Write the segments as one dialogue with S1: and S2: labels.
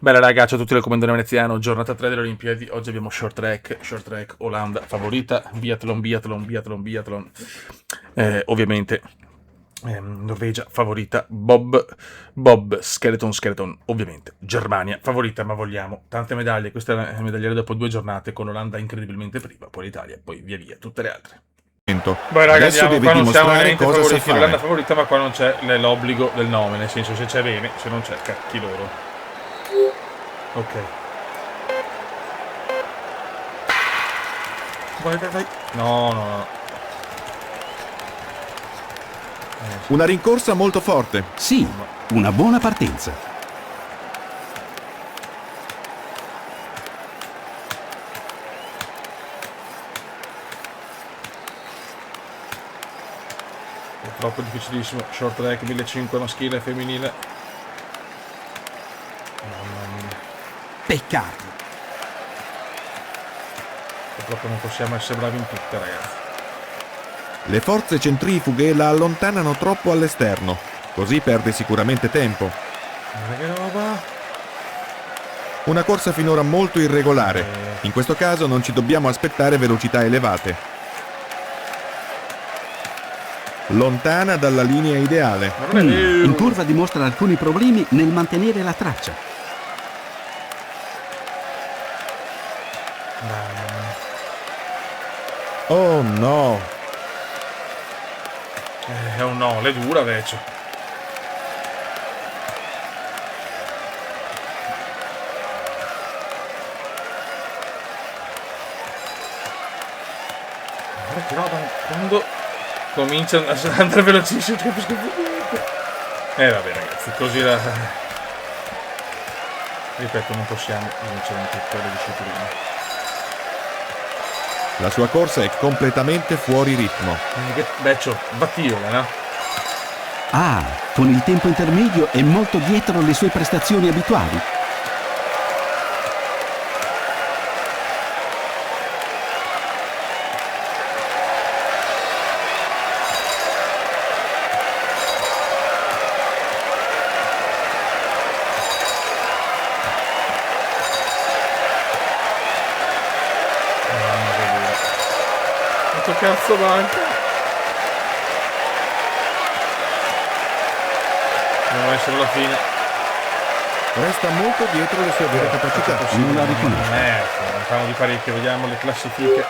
S1: Bella raga, ciao a tutti dal Comandante Veneziano, giornata 3 delle Olimpiadi. Oggi abbiamo short track, Olanda favorita, biathlon. Ovviamente Norvegia favorita, Bob, Skeleton, ovviamente. Germania favorita, ma vogliamo tante medaglie. Questa è la medagliera dopo 2 giornate con Olanda incredibilmente prima, poi l'Italia, poi via via, tutte le altre. Beh raga,
S2: Adesso
S1: andiamo,
S2: deve
S1: qua non siamo
S2: dimostrare
S1: veramente
S2: cosa sa
S1: favoriti, l'Olanda
S2: fare.
S1: favorita, ma qua non c'è l'obbligo del nome, nel senso se c'è bene, se non c'è cacchi loro. Ok. Vai. No.
S2: Una rincorsa molto forte.
S3: Sì, una buona partenza.
S1: È troppo difficilissimo. Short track 1500 maschile e femminile. Mamma mia.
S3: Peccato.
S1: Purtroppo non possiamo essere bravi in tutte, ragazzi.
S2: Le forze centrifughe la allontanano troppo all'esterno, così perde sicuramente tempo.
S1: Guarda che roba.
S2: Una corsa finora molto irregolare. In questo caso non ci dobbiamo aspettare velocità elevate. Lontana dalla linea ideale.
S1: Ma non è vero.
S3: In curva dimostra alcuni problemi nel mantenere la traccia.
S2: Oh no!
S1: È un no, le dura invece. Guarda che roba, quando cominciano a andare velocissimo, capisco niente. Vabbè ragazzi, così la... Ripeto, non possiamo vincere in tutte le discipline.
S2: La sua corsa è completamente fuori ritmo.
S1: Che beccio, battiola, no?
S3: Ah, con il tempo intermedio è molto dietro le sue prestazioni abituali.
S1: Quanto cazzo manca? Dobbiamo essere alla fine.
S2: Resta molto dietro le sue vere capacità.
S3: Non la riconosco.
S1: Mancano di parecchio, vediamo le classifiche.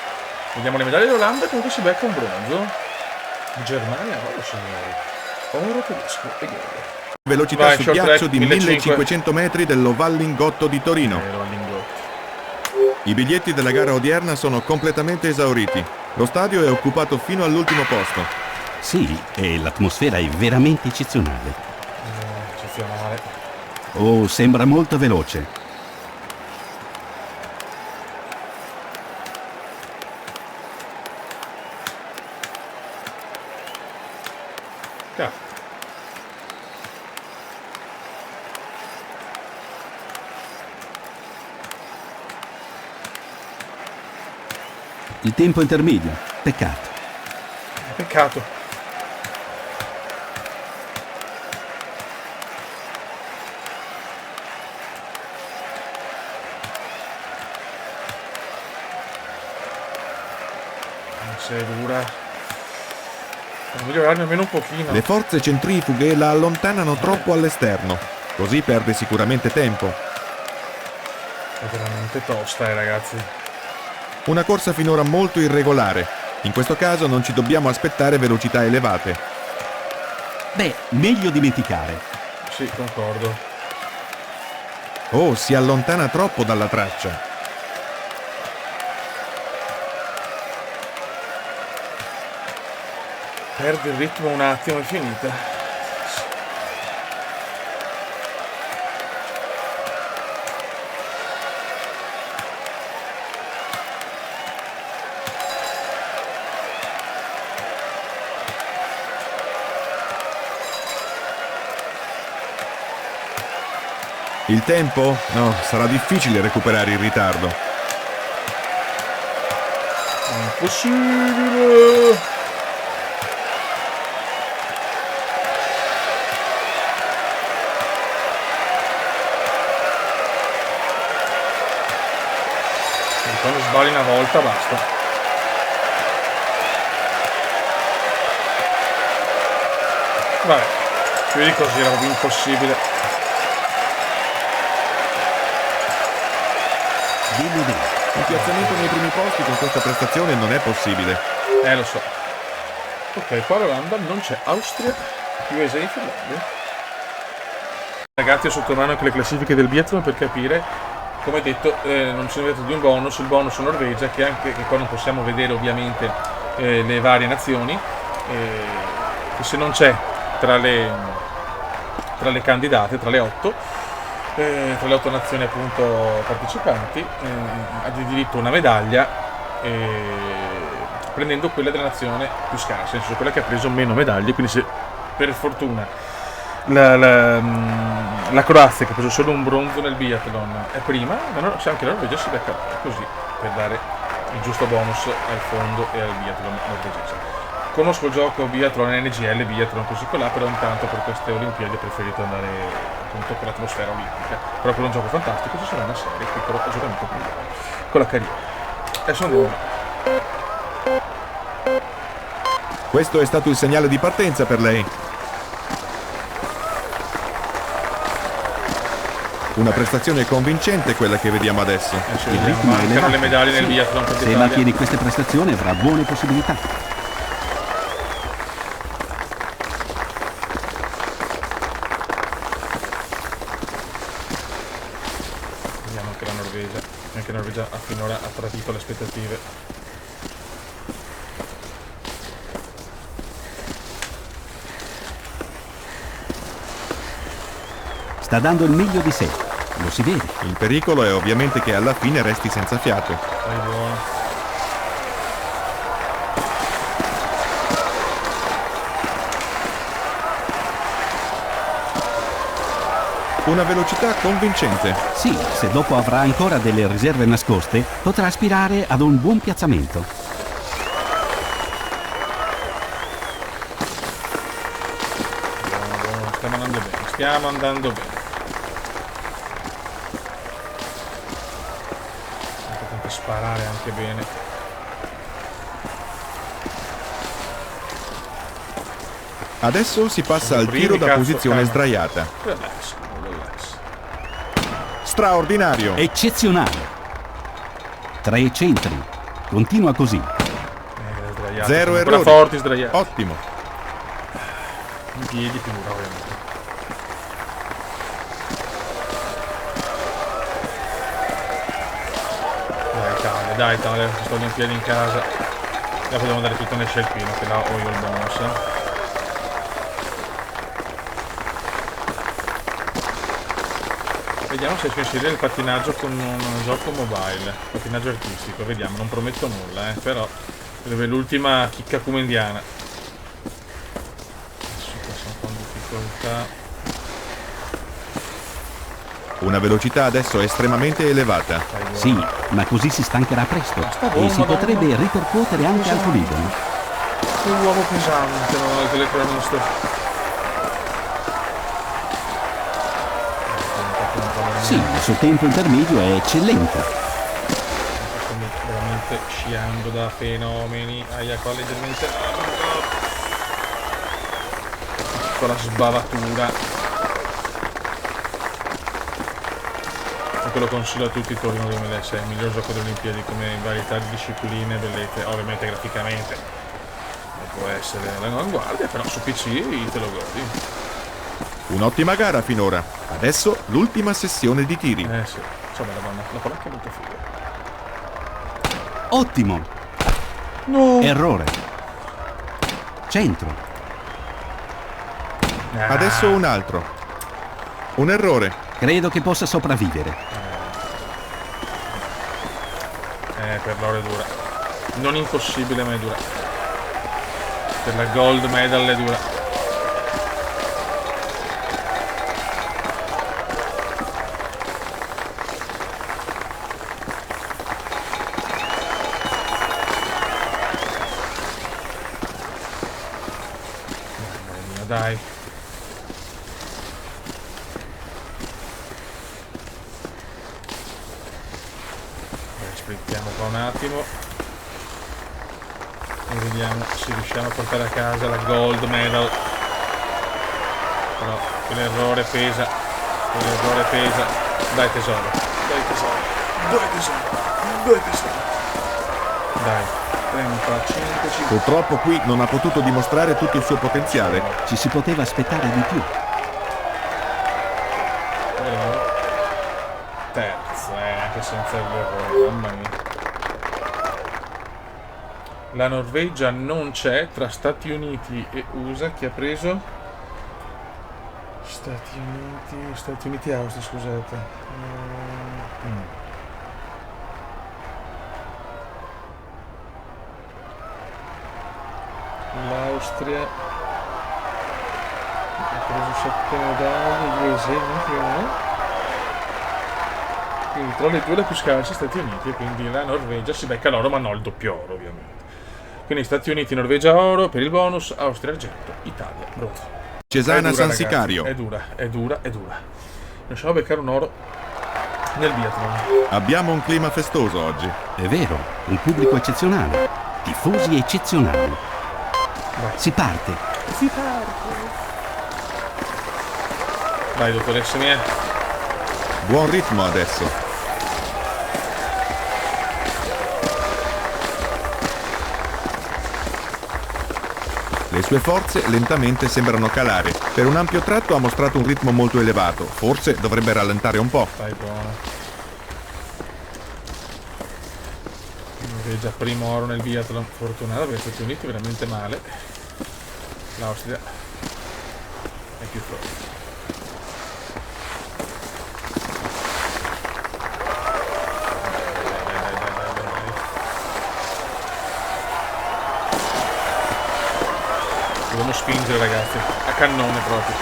S1: Vediamo le medaglie d'Olanda, comunque si becca un bronzo. Germania, oro signori. Oro tedesco e gol.
S2: Velocità
S1: Vai,
S2: su
S1: short
S2: ghiaccio
S1: track,
S2: di 1500 metri dell'Ovallingotto di Torino.
S1: Ero all'ingotto.
S2: I biglietti della gara odierna sono completamente esauriti. Lo stadio è occupato fino all'ultimo posto.
S3: Sì, e l'atmosfera è veramente eccezionale.
S1: Eccezionale.
S3: Oh, sembra molto veloce.
S1: Cazzo.
S3: Il tempo intermedio. Peccato.
S1: Peccato. Sei dura. Devo migliorarmi almeno un pochino.
S2: Le forze centrifughe la allontanano troppo all'esterno, così perde sicuramente tempo.
S1: È veramente tosta, ragazzi.
S2: Una corsa finora molto irregolare. In questo caso non ci dobbiamo aspettare velocità elevate.
S3: Beh, meglio dimenticare.
S1: Sì, concordo.
S2: Oh, si allontana troppo dalla traccia.
S1: Perde il ritmo un attimo, è finita.
S2: Il tempo? No, sarà difficile recuperare il ritardo.
S1: Impossibile! quando sbagli una volta basta. Vabbè, più di così era proprio impossibile.
S2: Un piazzamento nei primi posti con questa prestazione non è possibile.
S1: Lo so. Ok, qua l'Olanda non c'è Austria, USA e Finlandia. Ragazzi, ho sotto mano anche le classifiche del biathlon per capire, come detto, non ci sono detto di un bonus, il bonus Norvegia, che qua non possiamo vedere ovviamente le varie nazioni, che se non c'è tra le candidate, tra le 8 nazioni appunto partecipanti, ha di diritto una medaglia, prendendo quella della nazione più scarsa, nel senso quella che ha preso meno medaglie. Quindi se per fortuna la Croazia, che ha preso solo un bronzo nel biathlon, è prima, se anche la Norvegia si becca così, per dare il giusto bonus al fondo e al biathlon norvegese. Conosco il gioco biathlon NGL, biathlon così colà, però intanto per queste Olimpiadi ho preferito andare appunto con l'atmosfera olimpica. Però quello è un gioco fantastico, ci sarà una serie, piccolo aggiornamento con la carriera. Adesso andiamo.
S2: Questo è stato il segnale di partenza per lei. Una prestazione convincente quella che vediamo adesso.
S3: Il ritmo è
S1: Mancano
S3: elevato.
S1: le medaglie nel
S3: Sì.
S1: biathlon per
S3: Se
S1: l'Italia.
S3: mantiene queste prestazioni avrà buone possibilità.
S1: Vediamo anche la Norvegia. Anche la Norvegia finora ha tradito le aspettative.
S3: Sta dando il meglio di sé. Lo si vede.
S2: Il pericolo è ovviamente che alla fine resti senza fiato.
S1: Dai, buono.
S2: Una velocità convincente.
S3: Sì, se dopo avrà ancora delle riserve nascoste, potrà aspirare ad un buon piazzamento.
S1: Buono, stiamo andando bene. Stiamo andando bene. Potete sparare anche bene.
S2: Adesso si passa al
S1: Primi,
S2: tiro da
S1: cazzo,
S2: posizione
S1: calma.
S2: sdraiata.
S1: Relax, relax.
S2: Straordinario.
S3: Eccezionale. 3 centri. Continua così.
S1: Sdraiati.
S2: Zero
S1: Sono ancora
S2: errori.
S1: forti sdraiati.
S2: Ottimo.
S1: In piedi più ovviamente. Dai Italia, sto in piedi in casa. Dopo dobbiamo andare tutto nel scelpino, che là ho io il bonus. Vediamo se riesco a inserire il pattinaggio con un gioco mobile, pattinaggio artistico, vediamo, non prometto nulla, però deve l'ultima chicca comendiana. Adesso qua siamo un po' in difficoltà.
S2: Una velocità adesso estremamente elevata.
S1: Dai, buono.
S3: Sì, ma così si stancherà presto
S1: Basta,
S3: e si
S1: Madonna.
S3: potrebbe ripercuotere anche al poligono.
S1: Che uomo pesante, non il telecronista.
S3: Sì, il suo tempo intermedio è eccellente.
S1: Quindi veramente sciando da fenomeni. Aia, qua leggermente. Piccola sbavatura. E quello consiglio a tutti Torino 2006, il miglior gioco delle Olimpiadi come varietà di discipline, bellezze, ovviamente graficamente non può essere all'avanguardia, però su PC te lo godi.
S2: Un'ottima gara finora. Adesso l'ultima sessione di tiri.
S1: Sì, insomma la polacca è molto figa.
S3: Ottimo.
S1: No!
S3: Errore. Centro.
S2: Adesso un altro. Un errore.
S3: Credo che possa sopravvivere.
S1: Per l'oro è dura. Non impossibile, ma è dura. Per la gold medal è dura. Dai. sprintiamo qua un attimo e vediamo se riusciamo a portare a casa la gold medal. Però l'errore pesa, dai tesoro, dai tesoro, dai, 35.
S2: Purtroppo qui non ha potuto dimostrare tutto il suo potenziale.
S3: Ci si poteva aspettare di più.
S1: Terza, anche senza l'errore, mamma mia. La Norvegia non c'è tra Stati Uniti e USA. Chi ha preso? Stati Uniti e Austria, scusate. L'Austria ha preso 7 medaglie, gli esempi, quindi tra le due la più scarsa Stati Uniti, e quindi la Norvegia si becca l'oro, ma no il doppio oro ovviamente. Quindi Stati Uniti, Norvegia oro per il bonus, Austria argento, Italia bronzo.
S2: Cesana San
S1: ragazzi,
S2: Sicario.
S1: è dura. Riusciamo a beccare un oro nel biathlon.
S2: Abbiamo un clima festoso oggi.
S3: È vero, un pubblico eccezionale, tifosi eccezionali.
S1: Vai.
S3: Si parte.
S1: Vai dottoressa mia.
S2: Buon ritmo adesso. Le sue forze lentamente sembrano calare. Per un ampio tratto ha mostrato un ritmo molto elevato. Forse dovrebbe rallentare un po'.
S1: Vai buona. Norvegia primo oro nel biathlon, fortunata perché gli Stati Uniti veramente male. L'Austria è più forte. Dobbiamo spingere ragazzi, a cannone proprio.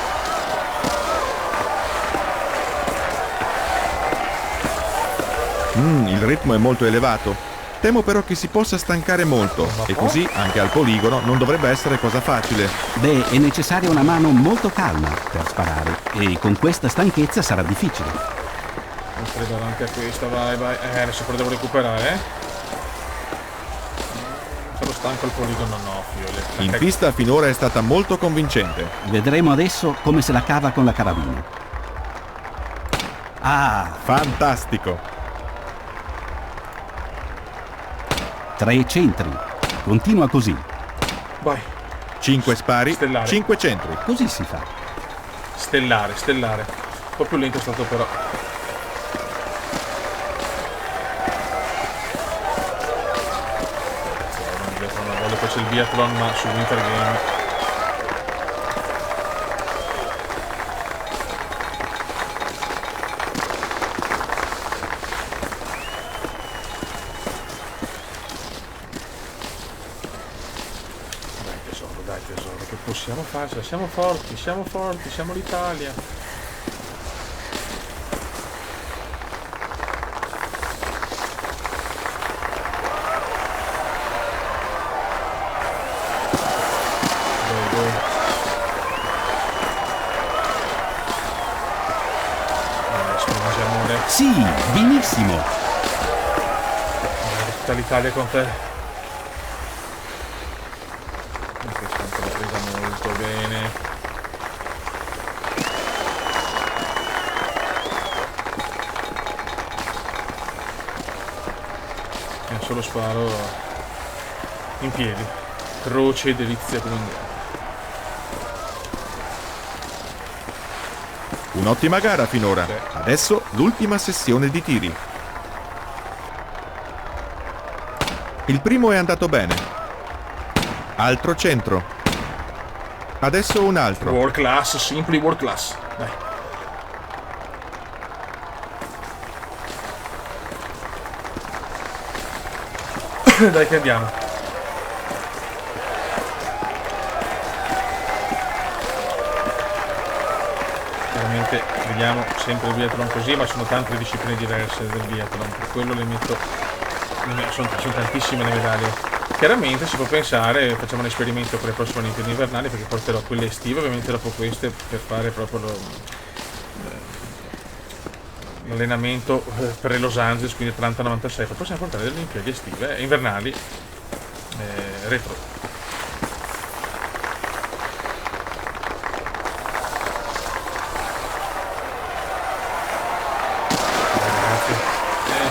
S2: Il ritmo è molto elevato. Temo però che si possa stancare molto e così anche al poligono non dovrebbe essere cosa facile.
S3: Beh, è necessaria una mano molto calma per sparare e con questa stanchezza sarà difficile.
S1: Non credo anche a questa, vai. Adesso però devo recuperare, Sarò stanco al poligono, no, fiole.
S2: In pista finora è stata molto convincente.
S3: Vedremo adesso come se la cava con la carabina. Ah,
S2: Fantastico!
S3: 3 centri. Continua così.
S1: Vai,
S2: 5 spari,
S1: Stellare.
S2: 5 centri.
S3: Così si fa.
S1: stellare. Un po' più lento è stato però. Non voglio, poi c'è il biathlon, ma sul Winter Game. Dai tesoro, che possiamo farcela, siamo forti, siamo l'Italia. Vai. Spingi amore,
S3: Sì, benissimo.
S1: tutta l'Italia con te. Questa l'ha presa molto bene. È un solo sparo in piedi. Croce e delizia comandante.
S2: Un'ottima gara finora.
S1: Sì.
S2: Adesso l'ultima sessione di tiri. Il primo è andato bene. Altro centro. Adesso un altro.
S1: World class, simply world class. Dai. Dai che andiamo. Chiaramente vediamo sempre il biathlon così, ma sono tante le discipline diverse del biathlon, per quello le metto. Sono tantissime le medaglie. Chiaramente si può pensare, facciamo un esperimento per le prossime Olimpiadi invernali, perché porterò quelle estive ovviamente dopo queste per fare proprio l'allenamento per Los Angeles, quindi Atlanta 96. Poi possiamo portare delle Olimpiadi estive, invernali, retro.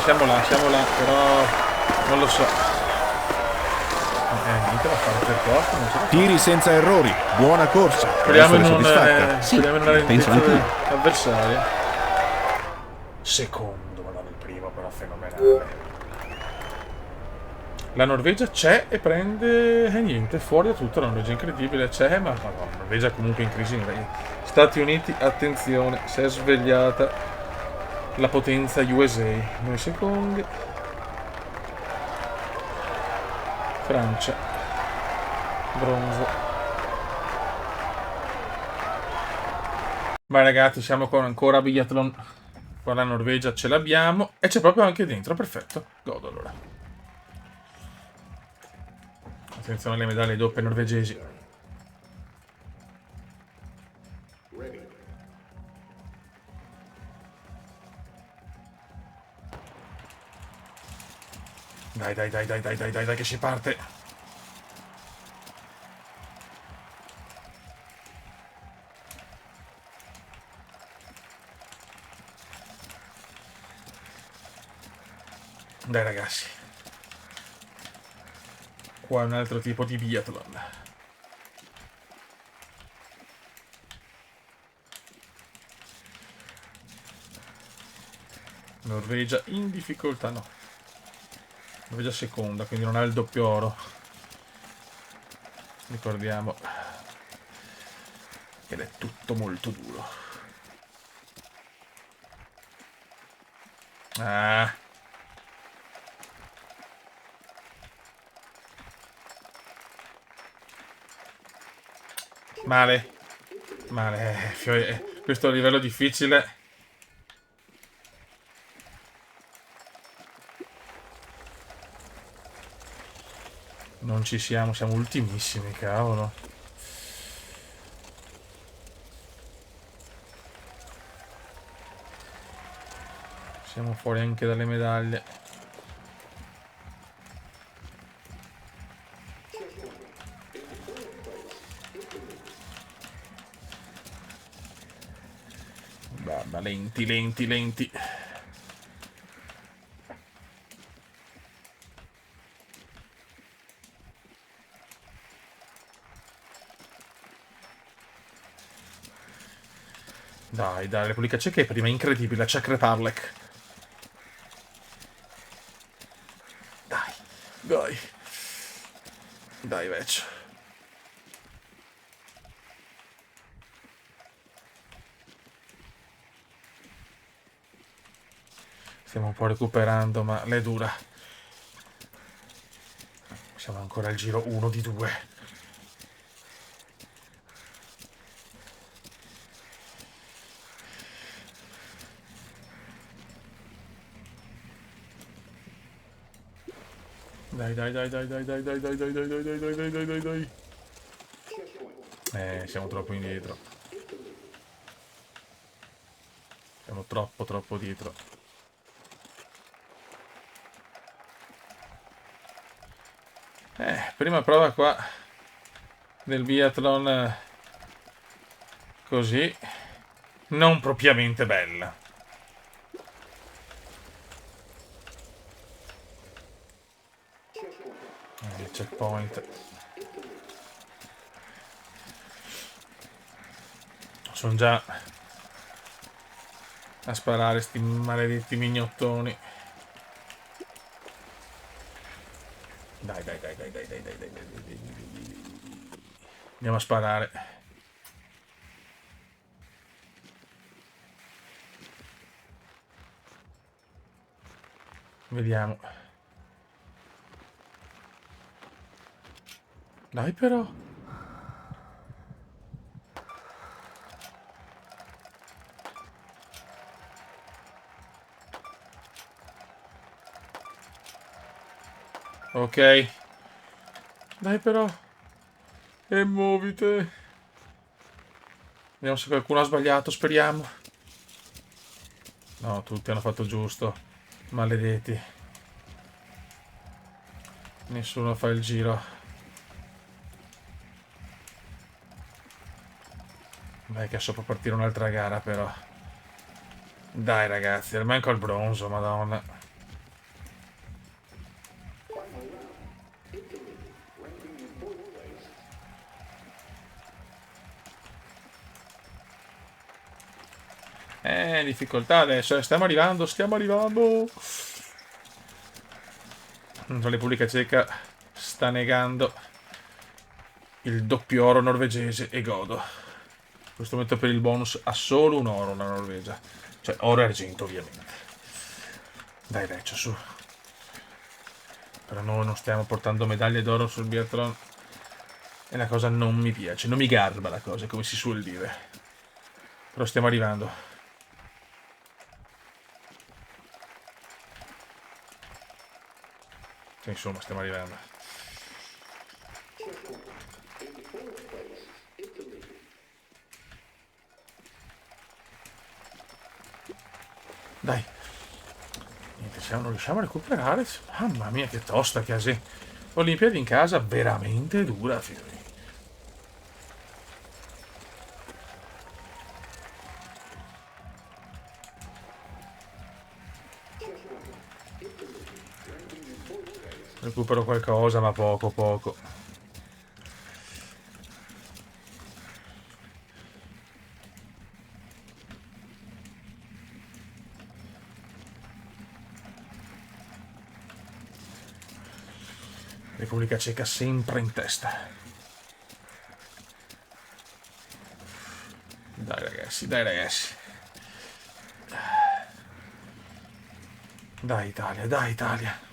S1: Siamo là, però non lo so. Niente da fare per forza, non ce la fa.
S2: Tiri senza errori, buona corsa.
S1: Speriamo in
S2: soddisfatta.
S1: speriamo in una
S3: penso
S1: rendezza
S3: anch'io.
S1: avversaria. Secondo, ma non il primo, però fenomenale. La Norvegia c'è e prende niente, fuori da tutto. La Norvegia incredibile c'è, ma la Norvegia comunque in crisi. Stati Uniti, attenzione, si è svegliata la potenza USA. 9 secondi. Francia, bronzo. Vai ragazzi, siamo con ancora biathlon. Qua la Norvegia ce l'abbiamo e c'è proprio anche dentro, perfetto. Godo allora. Attenzione alle medaglie doppie norvegesi. Dai, che si parte. Dai ragazzi. Qua è un altro tipo di biathlon. Norvegia in difficoltà, no. Norvegia seconda, quindi non ha il doppio oro. Ricordiamo. Ed è tutto molto duro. Ah. Male. Questo è un livello difficile. Non ci siamo ultimissimi, cavolo. Siamo fuori anche dalle medaglie. Babba, lenti. Dai, la Repubblica Ceca è prima, incredibile, Czech Republic. Dai, vecchio. Stiamo un po' recuperando, ma l'è dura. Siamo ancora al giro 1 di 2. Dai. Siamo troppo indietro. Siamo troppo dietro. Prima prova qua del biathlon così non propriamente bella. Checkpoint. Sono già a sparare sti maledetti mignottoni. Dai. Andiamo a sparare. Vediamo. Dai però. Ok. Dai però. E muovite. Vediamo se qualcuno ha sbagliato, speriamo. No, tutti hanno fatto giusto. Maledetti. Nessuno fa il giro. Dai che so può partire un'altra gara però. Dai ragazzi, almeno col bronzo, madonna. Difficoltà adesso, stiamo arrivando, stiamo arrivando. La Repubblica Ceca sta negando il doppio oro norvegese e godo. In questo momento per il bonus ha solo un oro la Norvegia. Cioè oro e argento ovviamente. Dai vecchio su. Però noi non stiamo portando medaglie d'oro sul biathlon. E la cosa non mi piace, non mi garba la cosa, come si suol dire. Però stiamo arrivando. Insomma, stiamo arrivando. Dai. Niente, se non riusciamo a recuperare. Mamma mia, che tosta che è. Olimpiadi in casa veramente dura, figlio. Recupero qualcosa, ma poco, poco. Repubblica Ceca sempre in testa. Dai ragazzi, dai ragazzi. Dai Italia, dai Italia.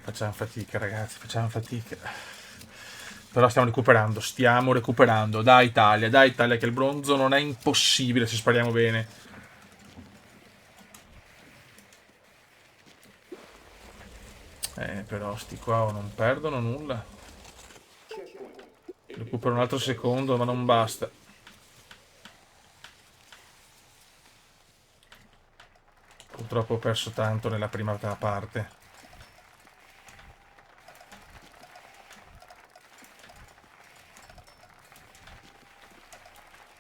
S1: Facciamo fatica ragazzi, facciamo fatica. Però stiamo recuperando. Dai Italia, che il bronzo non è impossibile se spariamo bene. Però sti qua non perdono nulla. Recupero un altro secondo, ma non basta. Purtroppo ho perso tanto nella prima parte.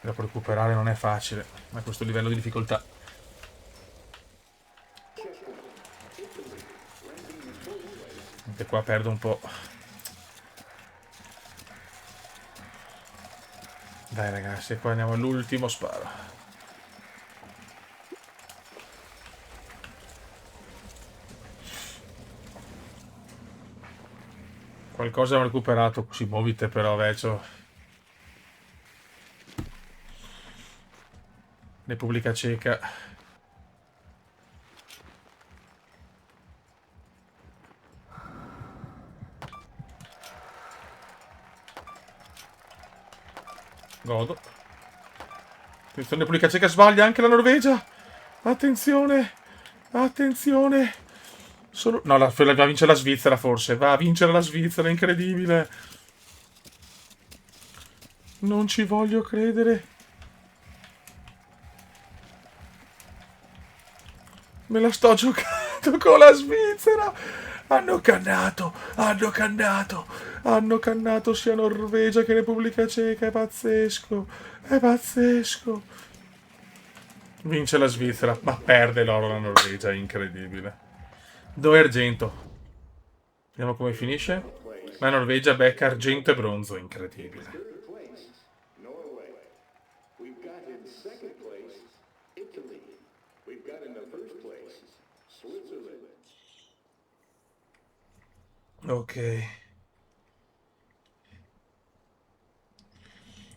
S1: Dopo recuperare non è facile a questo livello di difficoltà. Anche qua perdo un po'. Dai ragazzi, qua andiamo all'ultimo sparo. Qualcosa ho recuperato, così muovite però vecchio. Repubblica Ceca. Godo. Attenzione, Repubblica Ceca sbaglia anche la Norvegia. Attenzione. Attenzione. Solo... No, va a vincere la Svizzera forse. Va a vincere la Svizzera, incredibile. Non ci voglio credere. Me la sto giocando con la Svizzera. Hanno cannato sia Norvegia che Repubblica Ceca. È pazzesco. È pazzesco. Vince la Svizzera, ma perde l'oro la Norvegia. È incredibile. 2 argento. Vediamo come finisce. La Norvegia becca argento e bronzo. Incredibile. Ok.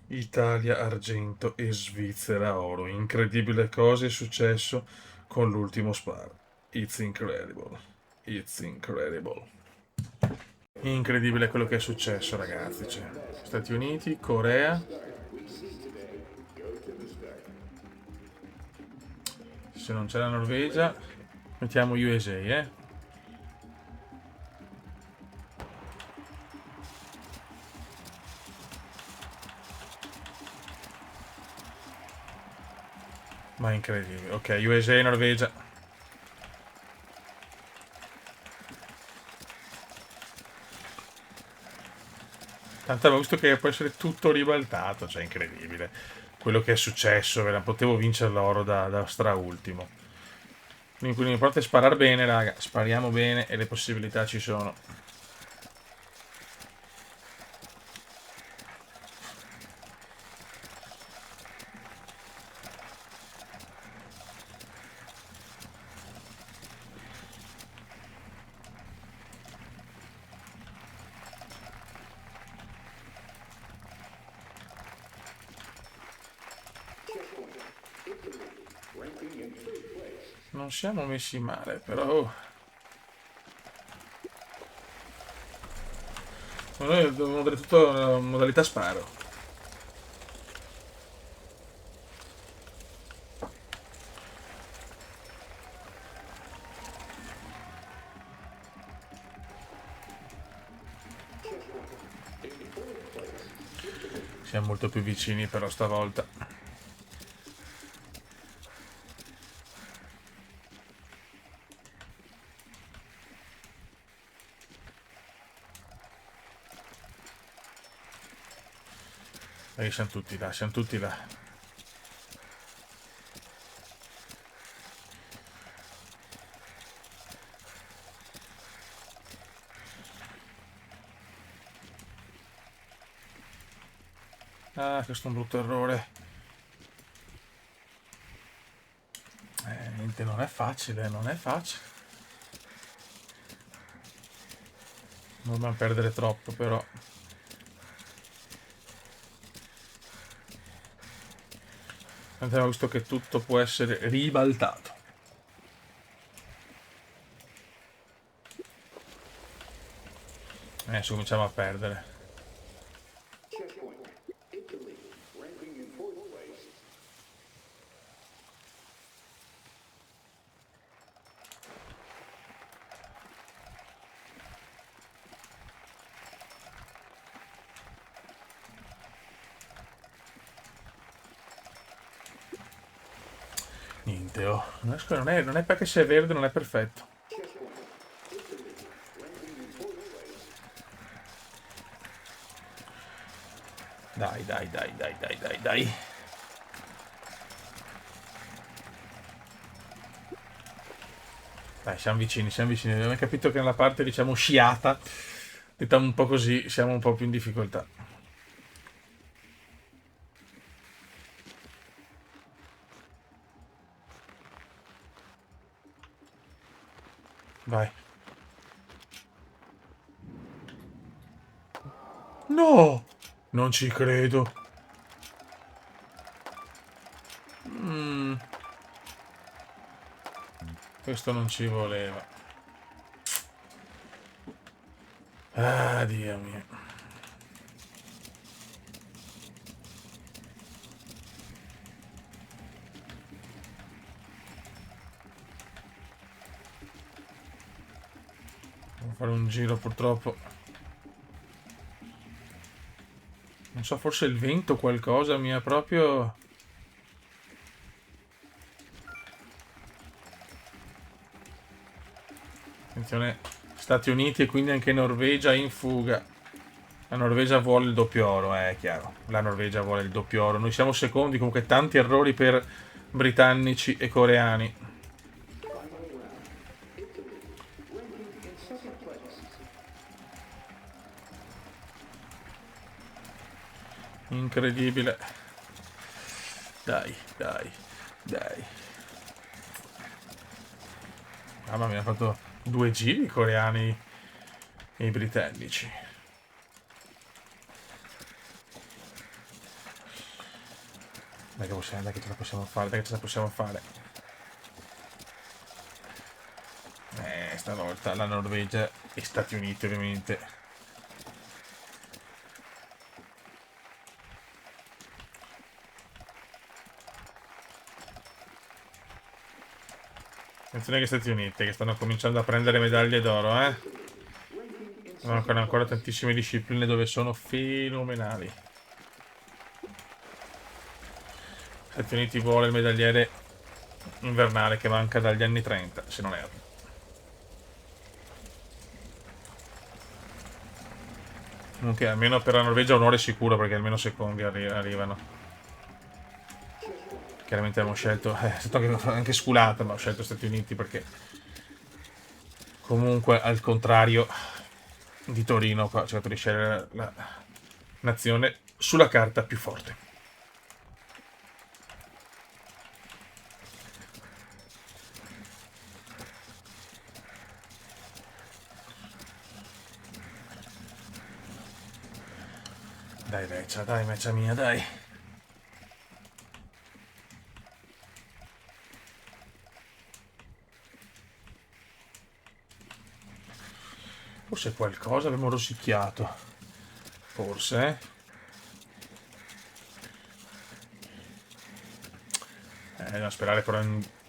S1: Italia argento e Svizzera oro. Incredibile cosa è successo con l'ultimo sparo. It's incredible. It's incredible. Incredibile quello che è successo, ragazzi. Cioè, Stati Uniti, Corea. Se non c'è la Norvegia, mettiamo USA, Ma è incredibile. Ok, USA e Norvegia. Tanto avevo visto che può essere tutto ribaltato, cioè incredibile. Quello che è successo, potevo vincere l'oro da straultimo. Quindi l'importante è sparare bene, raga. Spariamo bene e le possibilità ci sono. Non siamo messi male, però... Noi dobbiamo dare tutto in modalità sparo. Siamo molto più vicini però stavolta. Siamo tutti là, siamo tutti là. Ah, questo è un brutto errore. Niente, non è facile, non è facile. Non dobbiamo perdere troppo, però. Abbiamo visto che tutto può essere ribaltato. Adesso cominciamo a perdere. Niente, oh. Non è perché sei verde, non è perfetto. Dai, dai, dai, dai, dai, dai, dai. Dai, siamo vicini, siamo vicini. Abbiamo capito che nella parte, diciamo, sciata, diciamo un po' così, siamo un po' più in difficoltà. Vai. No! Non ci credo. Questo non ci voleva. Ah, Dio mio. Devo fare un giro purtroppo. Non so, forse il vento o qualcosa mi ha proprio... Attenzione, Stati Uniti e quindi anche Norvegia in fuga. La Norvegia vuole il doppio oro, è chiaro. La Norvegia vuole il doppio oro. Noi siamo secondi, comunque tanti errori per britannici e coreani. Incredibile. Dai, dai, dai. Mamma mia, ha fatto 2 giri i coreani e i britannici. Dai che possiamo, dai che ce la possiamo fare, dai che ce la possiamo fare. Stavolta la Norvegia e Stati Uniti ovviamente. Attenzione agli Stati Uniti che stanno cominciando a prendere medaglie d'oro, eh. Mancano ancora tantissime discipline dove sono fenomenali. Stati Uniti vuole il medagliere invernale che manca dagli anni 30, se non erro. Comunque almeno per la Norvegia onore sicuro, perché almeno secondi arrivano. Chiaramente abbiamo scelto, è stato anche sculata, ma ho scelto Stati Uniti perché comunque al contrario di Torino qua ho cercato di scegliere la nazione sulla carta più forte. Dai meccia mia, dai. Forse qualcosa abbiamo rosicchiato. Forse, Dobbiamo sperare però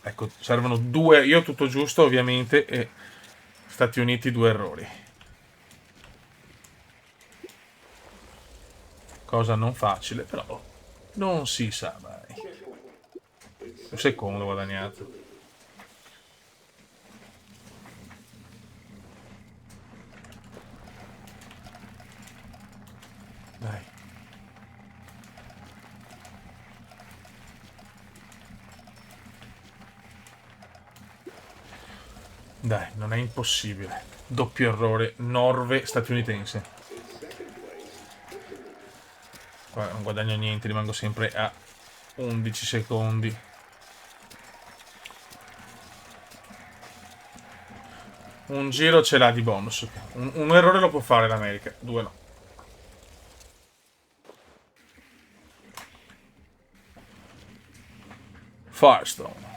S1: ecco, servono due. Io ho tutto giusto ovviamente. E Stati Uniti 2 errori. Cosa non facile, però non si sa mai. Un secondo guadagnato. Dai. Dai, non è impossibile. Doppio errore. Norve statunitense. Qua non guadagno niente, rimango sempre a 11 secondi. Un giro ce l'ha di bonus. Un errore lo può fare l'America, 2 no. Firestone.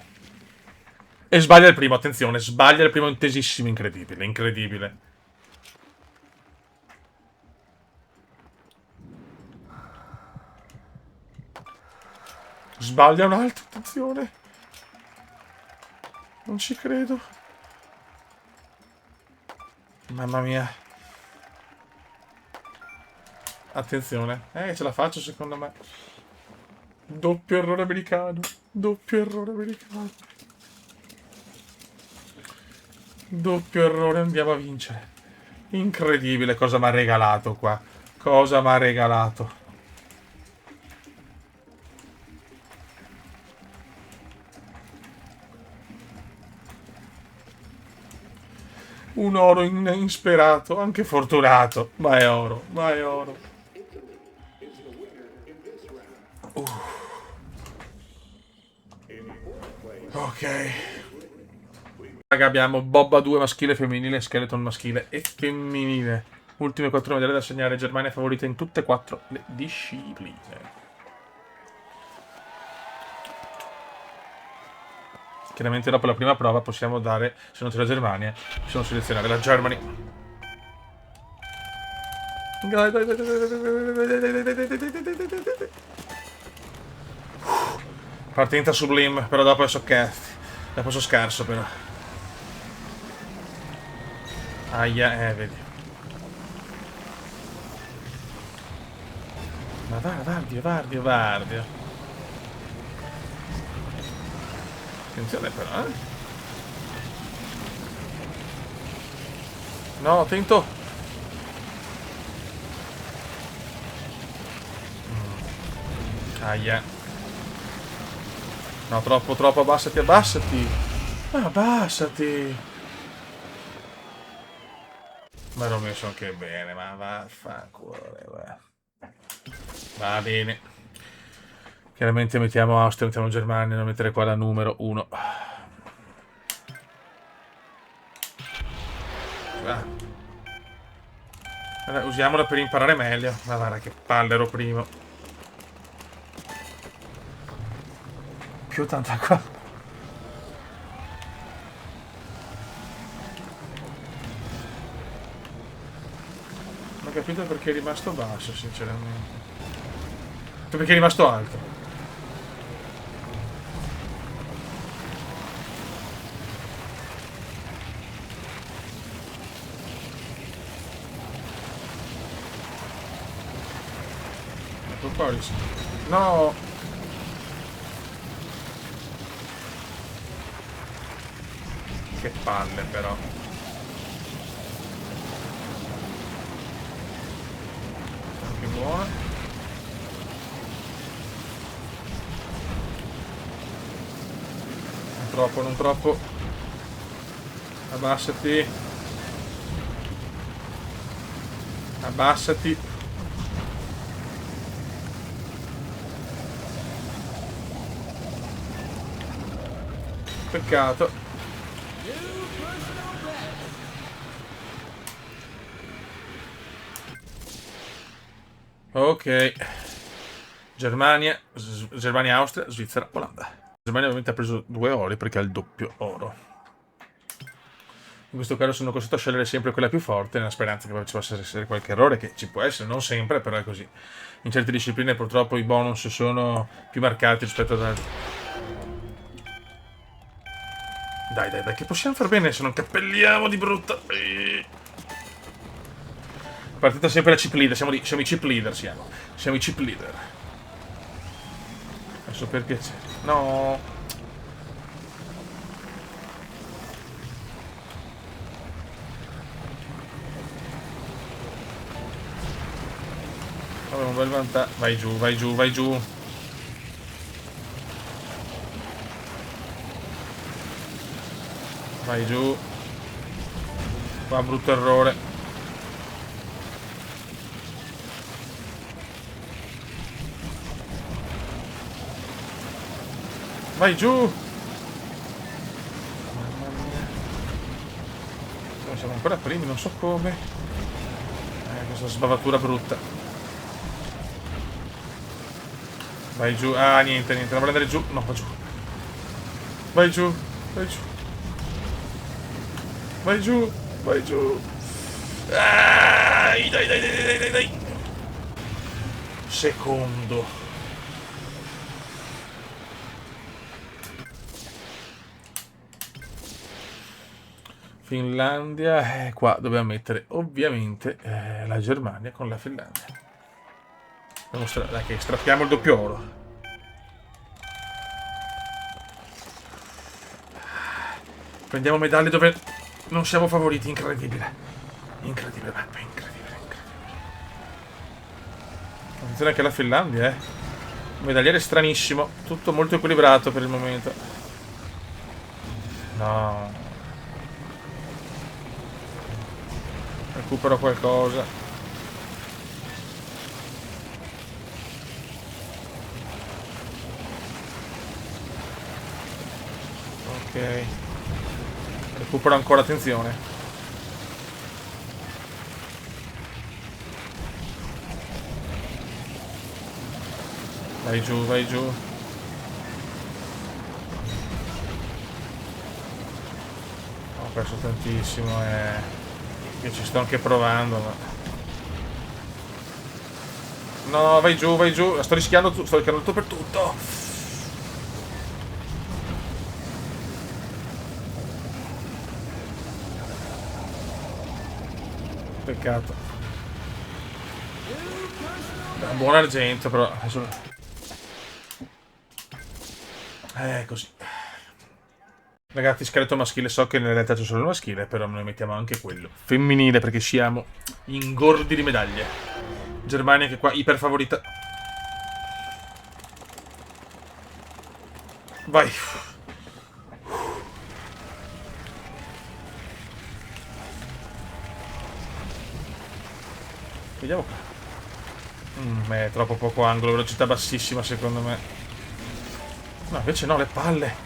S1: E sbaglia il primo, attenzione, sbaglia il primo intesissimo, incredibile, incredibile. Sbaglia un altro, attenzione. Non ci credo. Mamma mia. Attenzione. Ce la faccio secondo me. Doppio errore americano. Doppio errore americano. Doppio errore, andiamo a vincere. Incredibile cosa mi ha regalato qua. Cosa mi ha regalato. Un oro insperato, anche fortunato. Ma è oro, ma è oro. Ok. Raga, abbiamo Bobba 2 maschile e femminile, Skeleton maschile e femminile. Ultime 4 medaglie da segnare. Germania favorita in tutte e 4 le discipline. Chiaramente dopo la prima prova possiamo dare, se non c'è la Germania, possiamo selezionare la Germany. Partenza sublime, però dopo adesso cazzo. Dopo sono scarso però. Aia, vedi. Ma Vardio. Attenzione però, No, attento. Aia. No, troppo, abbassati. Abbassati. Ma l'ho messo anche bene, ma vaffanculo. Va bene. Chiaramente mettiamo Austria, mettiamo Germania, non mettere qua la numero 1. Allora, usiamola per imparare meglio. Ma guarda che palle ero primo. Più tanta qua. Non ho capito perché è rimasto basso, sinceramente. Perché è rimasto alto. No! Che palle però. Anche buona. Non troppo, non troppo. Abbassati. Abbassati. Peccato. Ok. Germania, Germania, Austria, Svizzera, Olanda. Germania ovviamente ha preso 2 ori perché ha il doppio oro. In questo caso sono costretto a scegliere sempre quella più forte, nella speranza che poi ci possa essere qualche errore, che ci può essere, non sempre, però è così. In certe discipline purtroppo i bonus sono più marcati rispetto ad altri. Dai, dai, dai, che possiamo far bene se non cappelliamo di brutta. Partita sempre la chip leader, siamo i chip leader, siamo i chip leader. Adesso per piacere. No. Avevo un bel vantaggio. Vai giù, vai giù, vai giù. Vai giù. Qua brutto errore. Vai giù. Mamma mia. Noi siamo ancora primi, non so come. Questa sbavatura brutta. Vai giù. Ah, niente, niente. Non voglio andare giù. No, va giù. Vai giù. Vai giù. Vai giù. Vai giù. Dai, dai, dai, dai, dai, dai. Secondo. Finlandia. Qua dobbiamo mettere ovviamente la Germania con la Finlandia. Dai, che strappiamo il doppio oro. Prendiamo medaglie dove non siamo favoriti, incredibile. Incredibile, Beppe, incredibile, incredibile. Attenzione anche alla Finlandia, Un medagliere stranissimo, tutto molto equilibrato per il momento. No. Recupero qualcosa. Ok. Recupero ancora, attenzione. Vai giù, vai giù. Ho perso tantissimo e... Io ci sto anche provando, ma... No, vai giù, vai giù. Sto rischiando tutto per tutto. Peccato. Buon argento, però... così. Ragazzi, scheletro maschile, so che nella realtà c'è solo il maschile, però noi mettiamo anche quello femminile perché siamo ingordi di medaglie. Germania che qua iper favorita. Vai. Vediamo qua. È troppo poco angolo, velocità bassissima secondo me. No, invece no, le palle.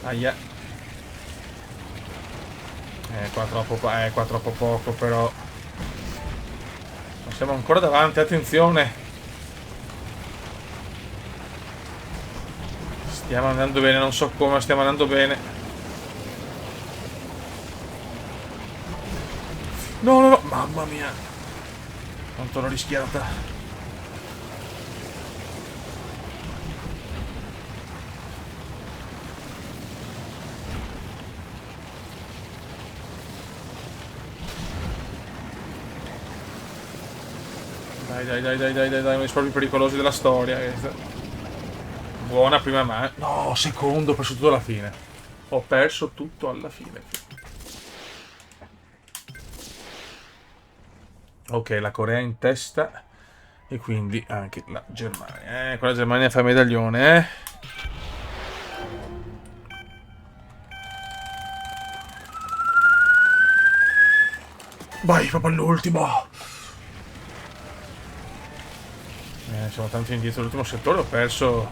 S1: Aia. Qua troppo poco, però. Ma siamo ancora davanti, attenzione. Stiamo andando bene, non so come, stiamo andando bene. No, no, no, mamma mia. Quanto l'ho rischiata. Dai, uno dei sport più pericolosi della storia. Buona prima mano. No, secondo, ho perso tutto alla fine. Ho perso tutto alla fine. Ok, la Corea in testa. E quindi anche la Germania. Con la Germania fa medaglione, Vai, proprio all'ultimo. Siamo tanto indietro l'ultimo settore, ho perso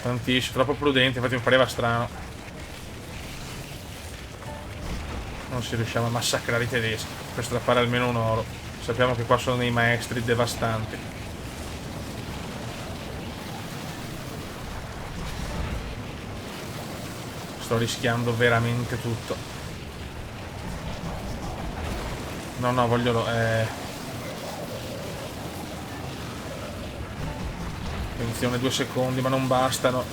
S1: tantissimo, troppo prudente, infatti mi pareva strano. Non si riusciamo a massacrare i tedeschi per strappare almeno un oro. Sappiamo che qua sono dei maestri devastanti. Sto rischiando veramente tutto. No, no, voglio... Attenzione, 2 secondi, ma non bastano.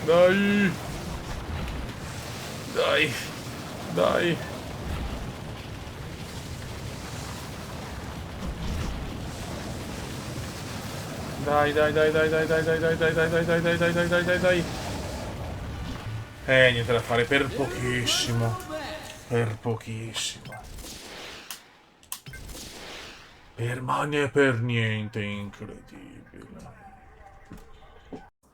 S1: Dai! Dai! Dai! Dai, dai, dai, dai, dai, dai, dai, dai, dai, dai, dai, dai, dai, dai, dai, dai, dai, dai. Niente da fare, per pochissimo. Per pochissimo. Per niente, incredibile.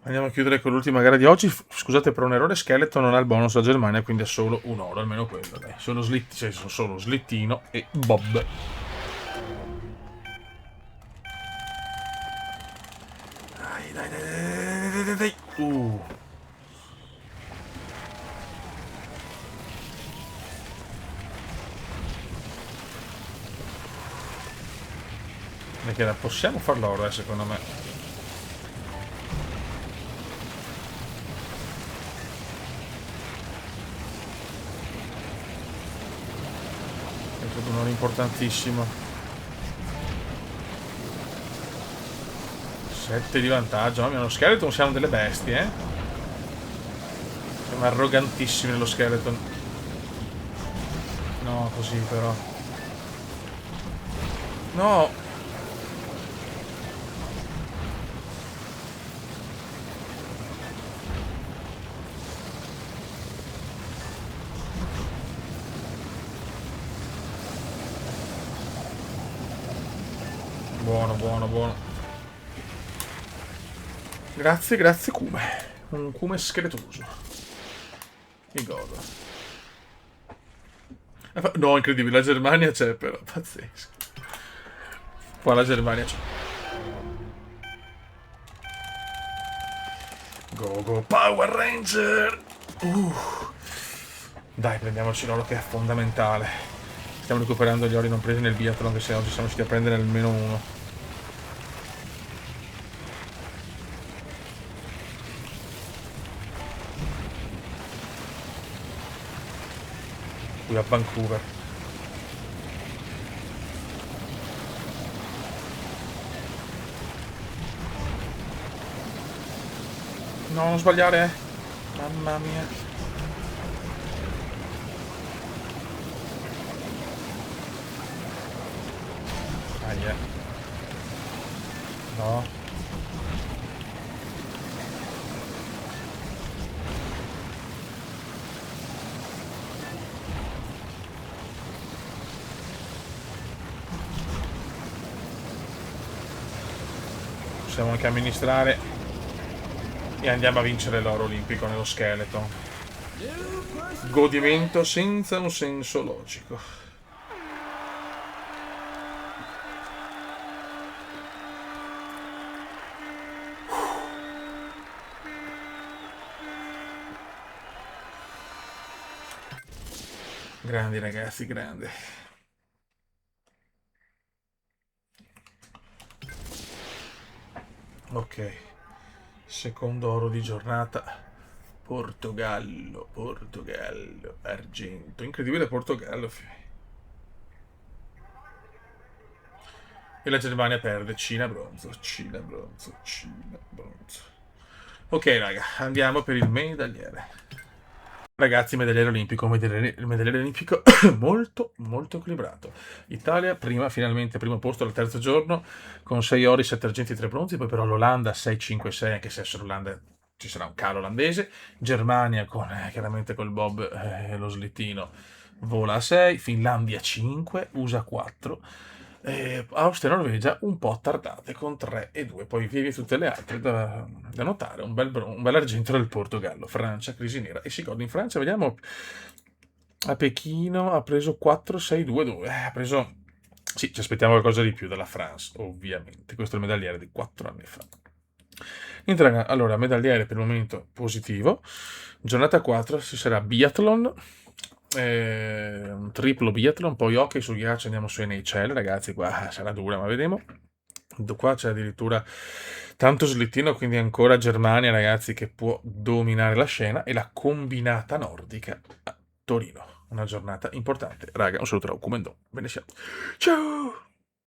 S1: Andiamo a chiudere con l'ultima gara di oggi. Scusate per un errore, Skeleton non ha il bonus a Germania, quindi ha solo un oro, almeno quello. Dai. Sono solo Slittino e Bob. Dai, dai, dai, dai, dai, dai, dai. Perché possiamo farlo ora, secondo me. È stato un oro importantissimo. 7 di vantaggio. Mamma mia, lo Skeleton siamo delle bestie, Siamo arrogantissimi nello Skeleton. No, così però. No! Buono, buono, buono. Grazie, grazie Kume. Un Kume scheletoso. Mi godo. No, incredibile, la Germania c'è però, pazzesco. Qua la Germania c'è. Go, go, Power Ranger! Dai, prendiamoci l'oro che è fondamentale. Stiamo recuperando gli ori non presi nel biathlon, che se oggi siamo riusciti a prendere almeno uno. Qui a Vancouver. No, non sbagliare. Mamma mia. Aia. No. Possiamo anche amministrare e andiamo a vincere l'oro olimpico nello Skeleton. Godimento senza un senso logico. Grandi ragazzi, grandi. Ok, secondo oro di giornata. Portogallo, Portogallo, argento. Incredibile Portogallo. E la Germania perde. Cina, bronzo, Cina, bronzo, Cina, bronzo. Ok raga, andiamo per il medagliere. Ragazzi, medagliere olimpico molto molto equilibrato. Italia finalmente primo posto al terzo giorno con 6 ori, 7 argenti e 3 bronzi, poi però l'Olanda 6-5-6, anche se adesso l'Olanda ci sarà un calo olandese, Germania chiaramente col bob lo slittino vola a 6, Finlandia 5, USA 4, Austria e Norvegia un po' tardate con 3 e 2, poi via tutte le altre da notare, un bel argento del Portogallo, Francia, crisi nera, e si gode in Francia, vediamo, a Pechino ha preso 4-6-2-2, ha preso, sì, ci aspettiamo qualcosa di più dalla France, ovviamente, questo è il medagliere di 4 anni fa. Niente raga, allora, medagliere per il momento positivo, giornata 4 ci sarà biathlon, un triplo biathlon, poi hockey sul ghiaccio, andiamo su NHL, ragazzi, qua sarà dura, ma vedremo. Qua c'è addirittura tanto slittino, quindi ancora Germania, ragazzi, che può dominare la scena, e la combinata nordica a Torino. Una giornata importante. Raga, un saluto da Ucumendo. Bene, ciao!